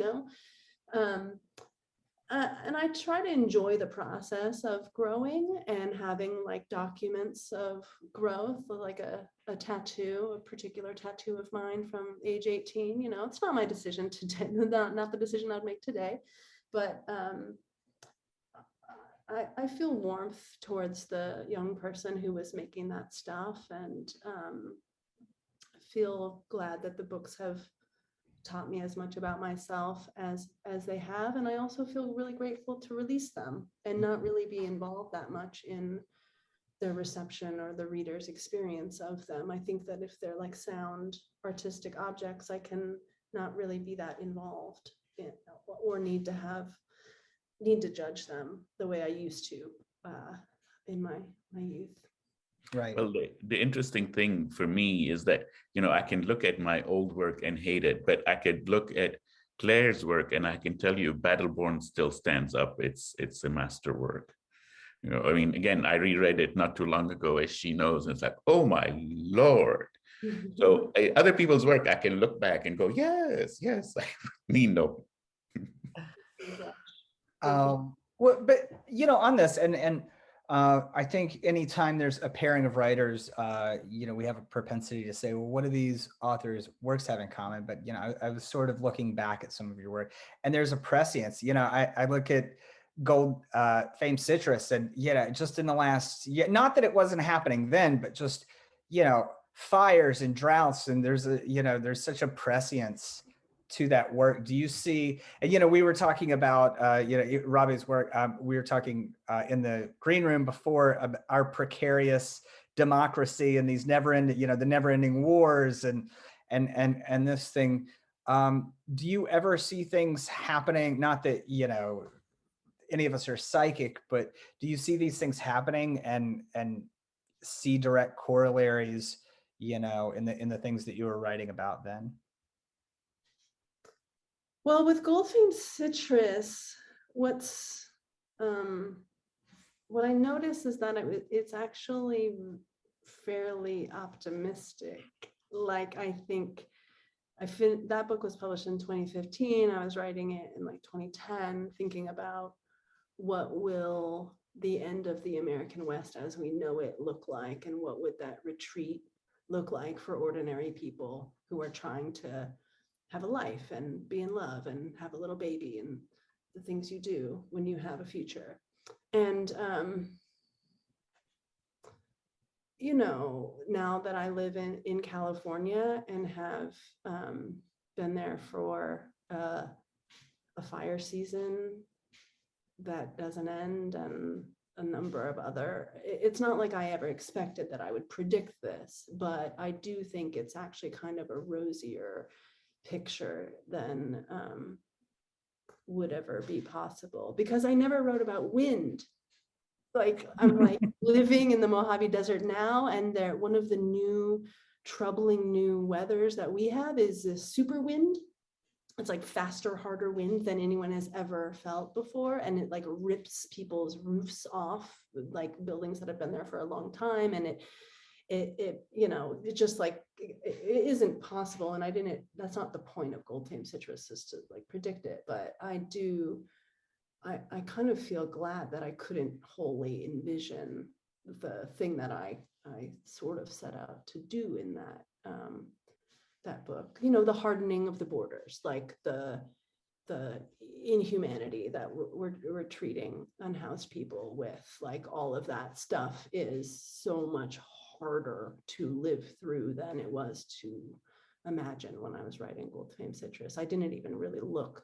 and I try to enjoy the process of growing and having like documents of growth, like a tattoo, a particular tattoo of mine from age 18. It's not my decision today, not the decision I'd make today, but I feel warmth towards the young person who was making that stuff, and feel glad that the books have taught me as much about myself as they have. And I also feel really grateful to release them and not really be involved that much in their reception or the reader's experience of them. I think that if they're like sound artistic objects, I can not really be that involved in, or need to judge them the way I used to in my youth. Right. Well, the interesting thing for me is that, I can look at my old work and hate it, but I could look at Claire's work and I can tell you Battleborn still stands up. It's a masterwork. Again, I reread it not too long ago, as she knows, and it's like, oh my Lord. So other people's work, I can look back and go, yes, I mean, no. Well, but on this, and I think anytime there's a pairing of writers, we have a propensity to say, well, what do these authors' works have in common? But I was sort of looking back at some of your work, and there's a prescience. I look at Gold Fame Citrus, and just in the last year, not that it wasn't happening then, but just fires and droughts, and there's such a prescience to that work. Do you see, and we were talking about Rabih's work, we were talking in the green room before our precarious democracy and these the never-ending wars and this thing. Do you ever see things happening, not that any of us are psychic, but do you see these things happening and see direct corollaries in the things that you were writing about then? Well, with Goldfame Citrus, what I noticed is that it's actually fairly optimistic. Like I think that book was published in 2015. I was writing it in like 2010, thinking about what will the end of the American West as we know it look like, and what would that retreat look like for ordinary people who are trying to have a life and be in love and have a little baby and the things you do when you have a future. And, now that I live in California and have been there for a fire season that doesn't end, and a number of other, it's not like I ever expected that I would predict this, but I do think it's actually kind of a rosier picture than would ever be possible, because I never wrote about wind. Like I'm like living in the Mojave Desert now, and one of the new troubling new weathers that we have is a super wind. it's like faster, harder wind than anyone has ever felt before. And it like rips people's roofs off, like buildings that have been there for a long time. And it you know, it just like, it isn't possible. And that's not the point of gold tame citrus, is to like predict it. But I kind of feel glad that I couldn't wholly envision the thing that I sort of set out to do in that book, you know, the hardening of the borders, like the inhumanity that we're treating unhoused people with, like all of that stuff is so much harder to live through than it was to imagine when I was writing Gold Fame Citrus. I didn't even really look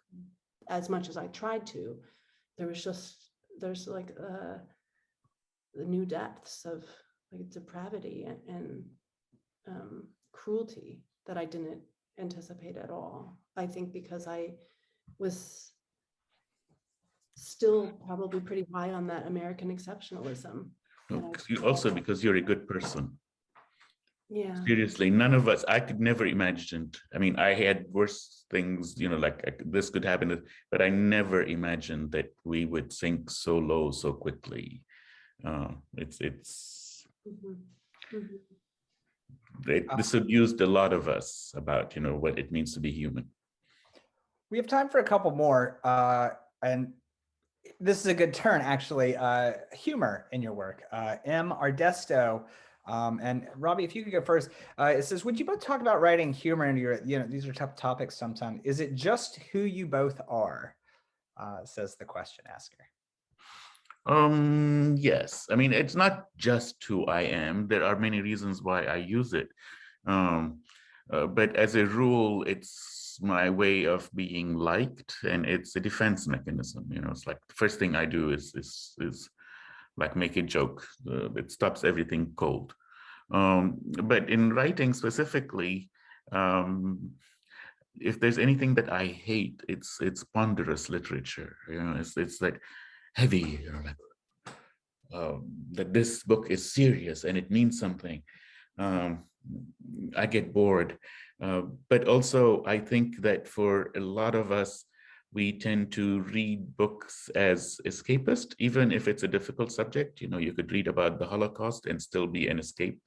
as much as I tried to. There's like the new depths of like depravity and cruelty that I didn't anticipate at all. I think because I was still probably pretty high on that American exceptionalism. Also because you're a good person. Yeah. Seriously, none of us, I could never imagine. I mean, I had worse things, you know, like this could happen, but I never imagined that we would sink so low so quickly. It's it disabused a lot of us about, you know, what it means to be human. We have time for a couple more, and this is a good turn, actually. Humor in your work. M. Ardesto, and Rabih, if you could go first. It says, would you both talk about writing humor into your, you know, these are tough topics sometimes. Is it just who you both are? Says the question asker. Yes. I mean, it's not just who I am. There are many reasons why I use it. But as a rule, it's my way of being liked, and it's a defense mechanism. You know, it's like the first thing I do is like make a joke. It stops everything cold. But in writing specifically, if there's anything that I hate, it's ponderous literature. You know, it's like heavy, you know, like that this book is serious and it means something. I get bored. But also, I think that for a lot of us, we tend to read books as escapist, even if it's a difficult subject. You know, you could read about the Holocaust and still be an escape.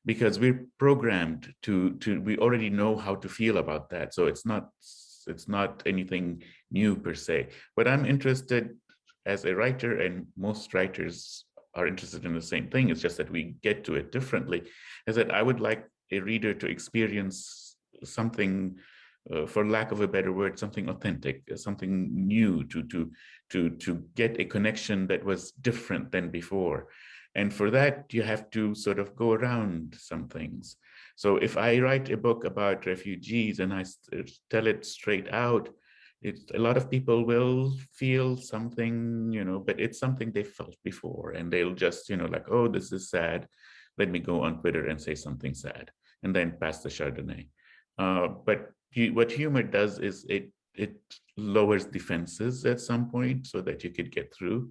Because we're programmed to we already know how to feel about that. So it's not anything new per se. But I'm interested as a writer, and most writers are interested in the same thing. It's just that we get to it differently, is that I would like a reader to experience something, for lack of a better word, something authentic, something new, to get a connection that was different than before. And for that, you have to sort of go around some things. So if I write a book about refugees and I tell it straight out, a lot of people will feel something, you know, but it's something they felt before, and they'll just, you know, like, oh, this is sad. Let me go on Twitter and say something sad, and then pass the Chardonnay. But what humor does is it lowers defenses at some point so that you could get through.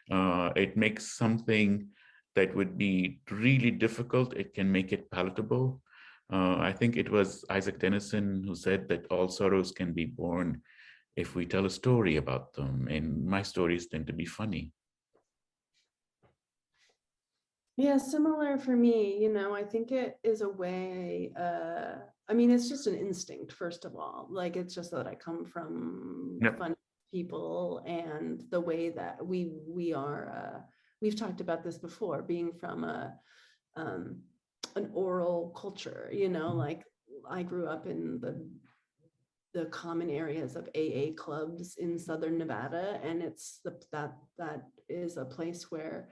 It makes something that would be really difficult, it can make it palatable. I think it was Isaac Denison who said that all sorrows can be born if we tell a story about them, and my stories tend to be funny. Yeah, similar for me. You know, I think it is a way, I mean, it's just an instinct, first of all. Like, it's just that I come from funny people, and the way that we are, we've talked about this before, being from an oral culture, you know, like I grew up in the common areas of AA clubs in Southern Nevada. And it's that is a place where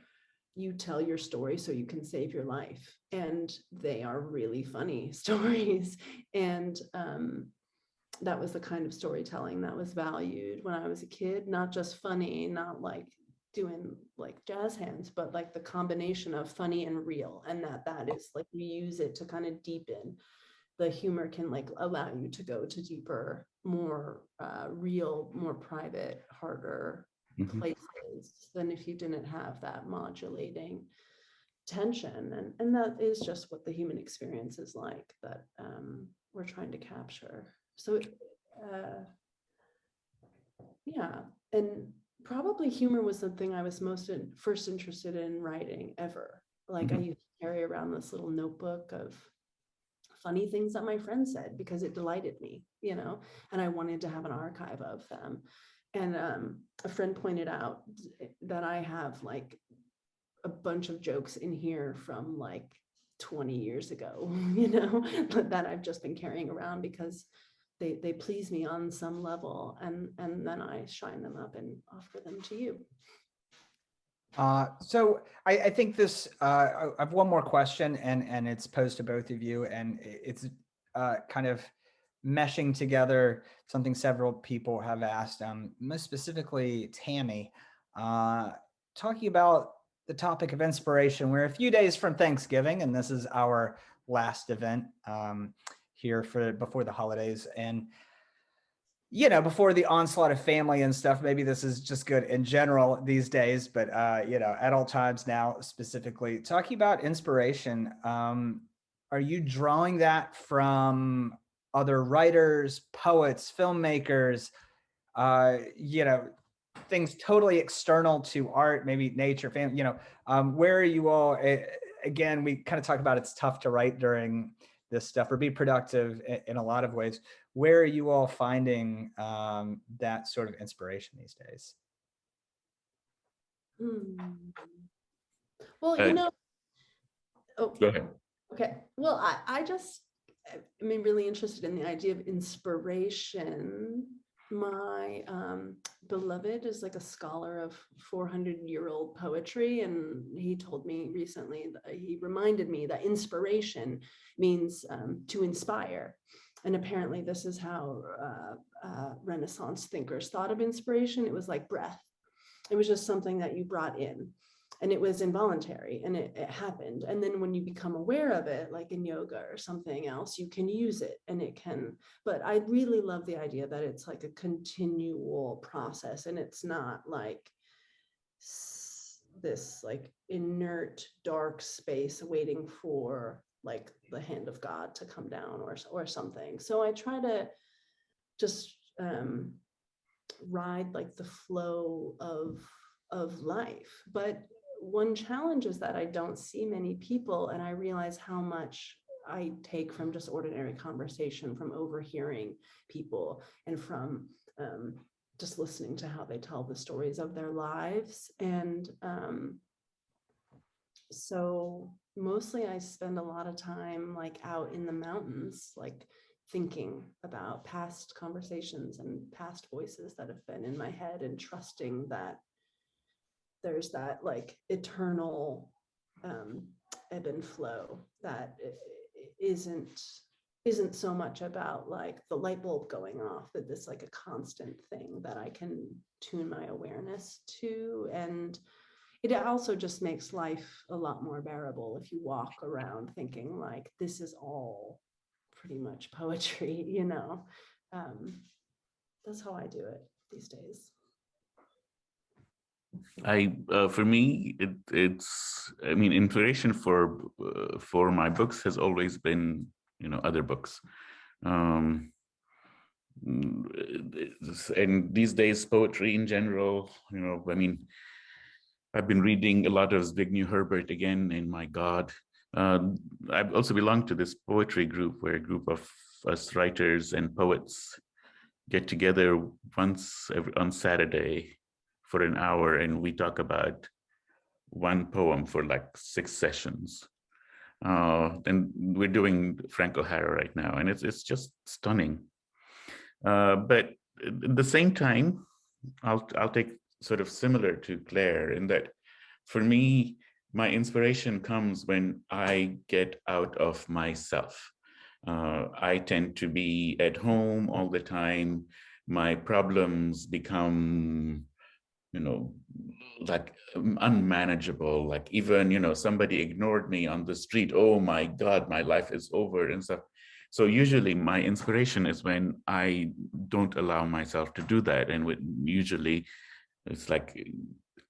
you tell your story so you can save your life. And they are really funny stories. And that was the kind of storytelling that was valued when I was a kid, not just funny, not like doing like jazz hands, but like the combination of funny and real. And that is like, you use it to kind of deepen. The humor can like allow you to go to deeper, more real, more private, harder places than if you didn't have that modulating tension. And that is just what the human experience is like, that we're trying to capture. So yeah, and probably humor was something I was first interested in writing ever. Like I used to carry around this little notebook of funny things that my friends said because it delighted me, and I wanted to have an archive of them. And a friend pointed out that I have like a bunch of jokes in here from like 20 years ago, that I've just been carrying around because they please me on some level, and then I shine them up and offer them to you. So I think this, I have one more question, and it's posed to both of you, and it's kind of meshing together something several people have asked, most specifically Tammy, talking about the topic of inspiration. We're a few days from Thanksgiving, and this is our last event here before the holidays. And before the onslaught of family and stuff, maybe this is just good in general these days, but at all times now, specifically talking about inspiration, are you drawing that from other writers, poets, filmmakers, things totally external to art, maybe nature, family, where are you all? Again, we kind of talk about it's tough to write during this stuff or be productive in a lot of ways. Where are you all finding that sort of inspiration these days? Well, oh, Go ahead. Okay. Well, I really interested in the idea of inspiration. My beloved is like a scholar of 400-year-old poetry, and he told me recently, he reminded me that inspiration means to inspire. And apparently this is how Renaissance thinkers thought of inspiration. It was like breath. It was just something that you brought in, and it was involuntary, and it happened. And then when you become aware of it, like in yoga or something else, you can use it, and it can, but I really love the idea that it's like a continual process, and it's not like this like inert dark space waiting for like the hand of God to come down or something. So I try to just ride like the flow of life. But one challenge is that I don't see many people, and I realize how much I take from just ordinary conversation, from overhearing people, and from just listening to how they tell the stories of their lives. And so mostly I spend a lot of time like out in the mountains, like thinking about past conversations and past voices that have been in my head, and trusting that there's that like eternal ebb and flow that isn't so much about like the light bulb going off, but this like a constant thing that I can tune my awareness to. And it also just makes life a lot more bearable if you walk around thinking like this is all pretty much poetry, That's how I do it these days. For me, inspiration for my books has always been, other books. And these days, poetry in general, I've been reading a lot of Zbigniew Herbert again, and my God. I also belong to this poetry group where a group of us writers and poets get together once on Saturday for an hour, and we talk about one poem for like 6 sessions. And we're doing Frank O'Hara right now, and it's just stunning. But at the same time, I'll take sort of similar to Claire in that for me, my inspiration comes when I get out of myself. I tend to be at home all the time. My problems become, like unmanageable. Like even, somebody ignored me on the street. Oh my God, my life is over and stuff. So usually my inspiration is when I don't allow myself to do that. And usually it's like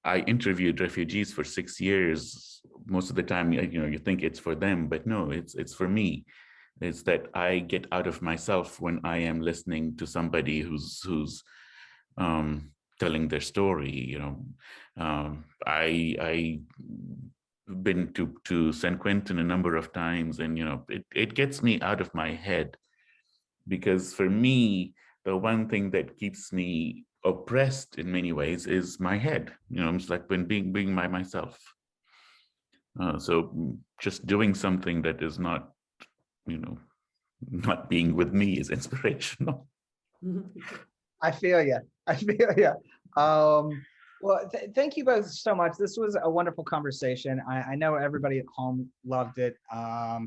I interviewed refugees for 6 years. Most of the time, you think it's for them, but no, it's for me. is that I get out of myself when I am listening to somebody who's telling their story. You know, I been to San Quentin a number of times, and you know, it gets me out of my head, because for me, the one thing that keeps me oppressed in many ways is my head. You know, it's like when being by myself. So just doing something that is not, you know, not being with me is inspirational. I feel you. I feel you. Well, thank you both so much. This was a wonderful conversation. I know everybody at home loved it. I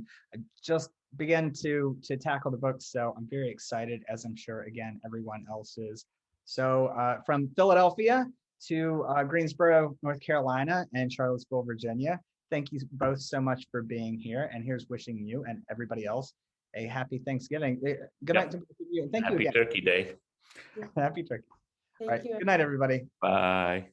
just began to tackle the book, so I'm very excited, as I'm sure, again, everyone else is. So from Philadelphia to Greensboro, North Carolina, and Charlottesville, Virginia, thank you both so much for being here. And here's wishing you and everybody else a happy Thanksgiving. Good night to both of you. And thank you Happy again. Turkey Day. Happy Turkey. All Thank right. you. Good night, everybody. Bye.